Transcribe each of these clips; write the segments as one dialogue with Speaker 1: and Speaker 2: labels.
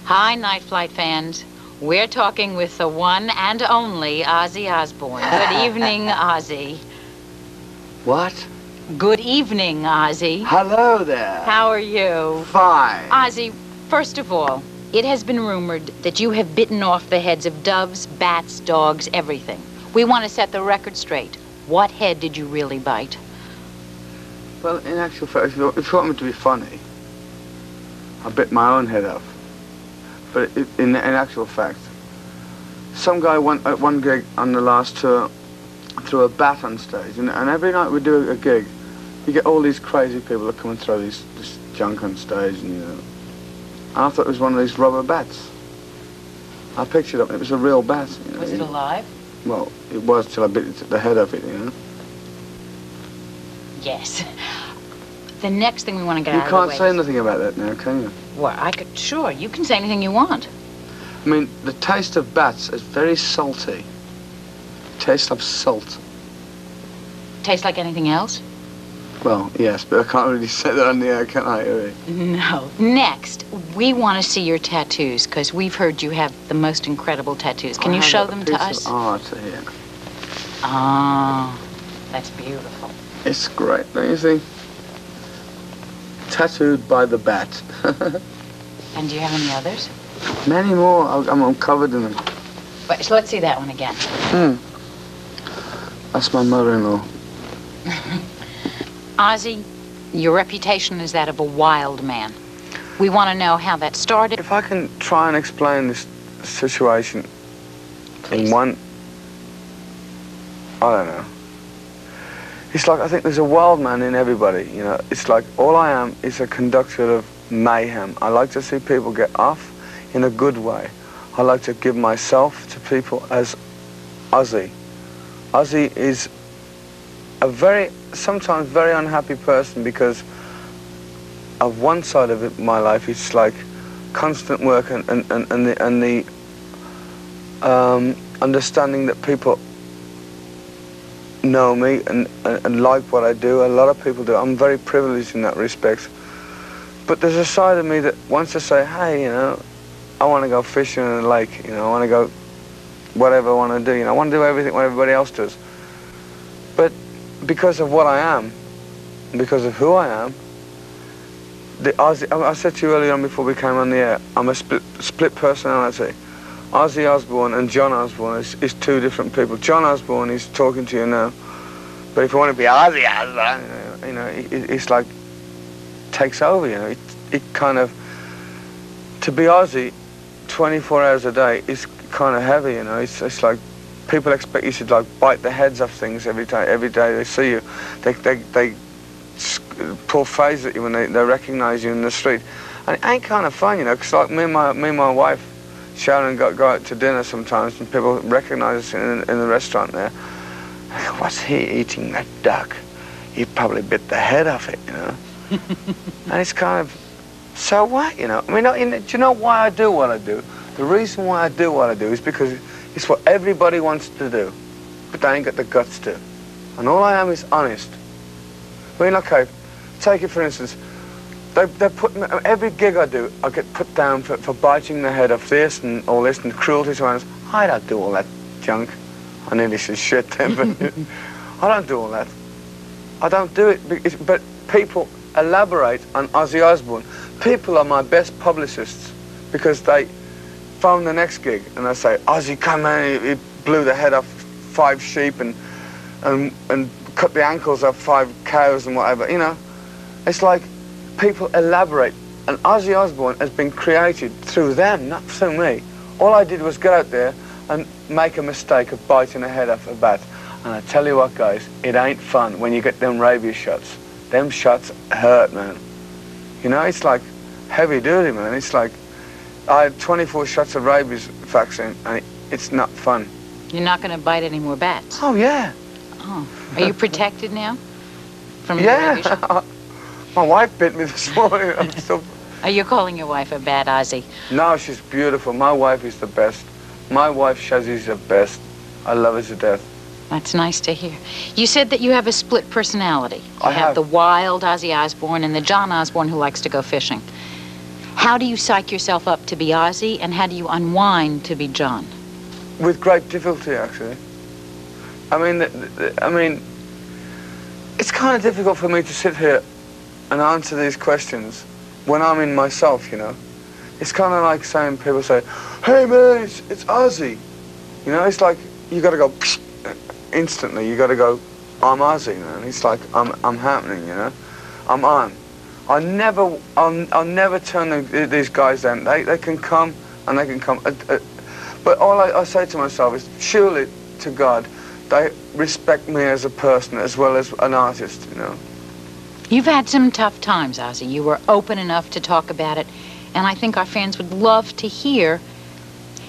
Speaker 1: Hi, Night Flight fans. We're talking with the one and only Ozzy Osbourne. Good evening, Ozzy.
Speaker 2: What?
Speaker 1: Good evening, Ozzy.
Speaker 2: Hello there.
Speaker 1: How are you?
Speaker 2: Fine.
Speaker 1: Ozzy, first of all, it has been rumored that you have bitten off the heads of doves, bats, dogs, everything. We want to set the record straight. What head did you really bite?
Speaker 2: Well, in actual fact, if you want me to be funny, I bit my own head off. But in actual fact, some guy at one gig on the last tour threw a bat on stage, and every night we do a gig, you get all these crazy people that come and throw this junk on stage, and and I thought it was one of these rubber bats. I picked it up, and it was a real bat.
Speaker 1: Was it alive?
Speaker 2: Well, it was till I bit the head off it,
Speaker 1: Yes. The next thing we want to get out of the way.
Speaker 2: You can't say nothing about that now, can you?
Speaker 1: Well, sure, you can say anything you want.
Speaker 2: I mean, the taste of bats is very salty. Tastes like salt.
Speaker 1: Tastes like anything else?
Speaker 2: Well, yes, but I can't really say that on the air, can I, really?
Speaker 1: No. Next, we want to see your tattoos, because we've heard you have the most incredible tattoos. Can you show them to us?
Speaker 2: I have a piece of art here.
Speaker 1: Oh, that's beautiful.
Speaker 2: It's great, don't you see? Tattooed by the bat.
Speaker 1: And do you have any others?
Speaker 2: Many more. I'm covered in them.
Speaker 1: But, so let's see that one again.
Speaker 2: That's my mother-in-law.
Speaker 1: Ozzy, your reputation is that of a wild man. We want to know how that started.
Speaker 2: If I can try and explain this situation in one... I don't know. It's like, I think there's a wild man in everybody, It's like, all I am is a conductor of mayhem. I like to see people get off in a good way. I like to give myself to people as Ozzy. Ozzy is a sometimes very unhappy person because of one side of it, my life. It's like constant work and the understanding that people know me and like what I do. A lot of people do. I'm very privileged in that respect. But there's a side of me that wants to say, hey, I want to go fishing in a lake, I want to go whatever I want to do, I want to do everything what everybody else does. But because of what I am, because of who I am, I said to you earlier on before we came on the air, I'm a split personality. Ozzy Osbourne and John Osbourne is two different people. John Osbourne is talking to you now, but if you want to be Ozzy Osbourne, it's like takes over. It kind of, to be Ozzy 24 hours a day is kind of heavy. It's like people expect you to like bite the heads off things every day they see you. They pull phase at you when they recognize you in the street, and it ain't kind of fun, because like me and my wife Sharon go out to dinner sometimes, and people recognize us in the restaurant there. I go, what's he eating, that duck? He probably bit the head off it, And it's kind of, so what, I mean, do you know why I do what I do? The reason why I do what I do is because it's what everybody wants to do, but they ain't got the guts to. And all I am is honest. I mean, okay, take it for instance. They're putting, every gig I do, I get put down for biting the head off this and all this and cruelty to animals. I don't do all that junk. I nearly said shit then, but I don't do all that. I don't do it, but people elaborate on Ozzy Osbourne. People are my best publicists because they phone the next gig and they say, Ozzy, come in, he blew the head off 5 sheep and cut the ankles off 5 cows and whatever, It's like, people elaborate, and Ozzy Osbourne has been created through them, not through me. All I did was get out there and make a mistake of biting the head off a bat. And I tell you what, guys, it ain't fun when you get them rabies shots. Them shots hurt, man. It's like heavy duty, man. It's like, I had 24 shots of rabies vaccine, and it's not fun.
Speaker 1: You're not going to bite any more bats?
Speaker 2: Oh, yeah.
Speaker 1: Oh. Are you protected now? From
Speaker 2: rabies? My wife bit me this morning. I'm still...
Speaker 1: Are you calling your wife a bad Ozzy?
Speaker 2: No, she's beautiful. My wife is the best. My wife, Shazzy's the best. I love her to death.
Speaker 1: That's nice to hear. You said that you have a split personality. You
Speaker 2: I have
Speaker 1: the wild Ozzy Osbourne and the John Osbourne who likes to go fishing. How do you psych yourself up to be Ozzy, and how do you unwind to be John?
Speaker 2: With great difficulty, actually. I mean, it's kind of difficult for me to sit here and answer these questions when I'm in myself, you know. It's kind of like saying, people say, hey man, it's Ozzy. You know, it's like, you got to go instantly. You got to go, I'm Ozzy, man. It's like, I'm happening, you know. I'm on. I'll never turn these guys down. They can come and they can come. But all I say to myself is, surely to God, they respect me as a person as well as an artist, you know.
Speaker 1: You've had some tough times, Ozzy. You were open enough to talk about it, and I think our fans would love to hear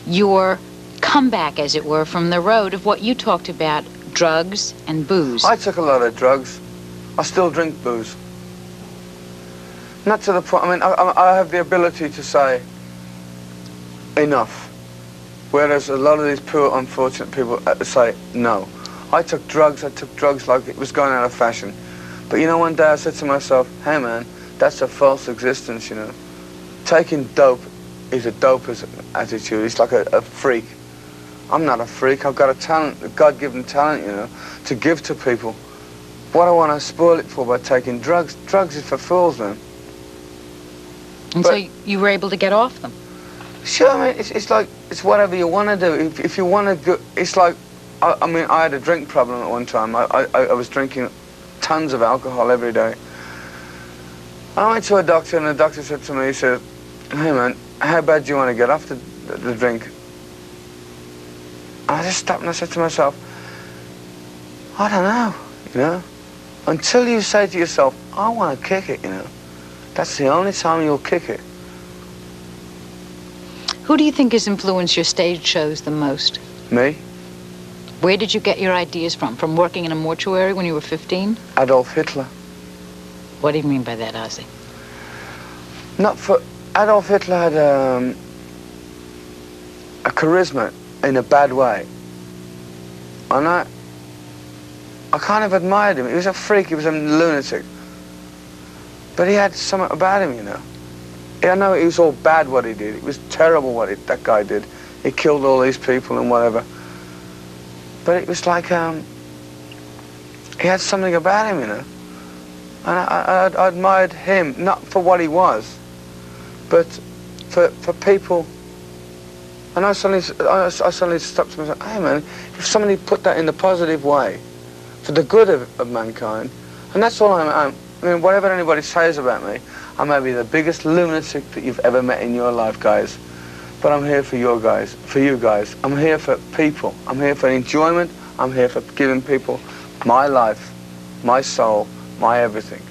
Speaker 1: your comeback, as it were, from the road of what you talked about, drugs and booze.
Speaker 2: I took a lot of drugs. I still drink booze. Not to the point, I mean, I have the ability to say enough, whereas a lot of these poor, unfortunate people say no. I took drugs like it was going out of fashion. But you know, one day I said to myself, hey man, that's a false existence, you know. Taking dope is a doper's attitude. It's like a freak. I'm not a freak. I've got a talent, a God-given talent, you know, to give to people. What I want to spoil it for by taking drugs? Drugs is for fools, man.
Speaker 1: And but, so you were able to get off them?
Speaker 2: Sure, I mean, it's like, it's whatever you want to do. If you want to go, it's like, I mean, I had a drink problem at one time. I was drinking tons of alcohol every day. I went to a doctor, and the doctor said to me, he said, hey man, how bad do you want to get off the drink? And I just stopped and I said to myself, I don't know, you know. Until you say to yourself, I want to kick it, you know. That's the only time you'll kick it.
Speaker 1: Who do you think has influenced your stage shows the most?
Speaker 2: Me.
Speaker 1: Where did you get your ideas from? From working in a mortuary when you were 15?
Speaker 2: Adolf Hitler.
Speaker 1: What do you mean by that, Ozzy?
Speaker 2: Not for... Adolf Hitler had a charisma in a bad way. And I kind of admired him. He was a freak, he was a lunatic. But he had something about him, you know. I know it was all bad what he did. It was terrible what that guy did. He killed all these people and whatever. But it was like, he had something about him, you know. And I admired him, not for what he was, but for people. And I suddenly stopped to myself, hey man, if somebody put that in the positive way, for the good of mankind, and that's all I mean, whatever anybody says about me, I may be the biggest lunatic that you've ever met in your life, guys. But I'm here for you guys. I'm here for people. I'm here for enjoyment. I'm here for giving people my life, my soul, my everything.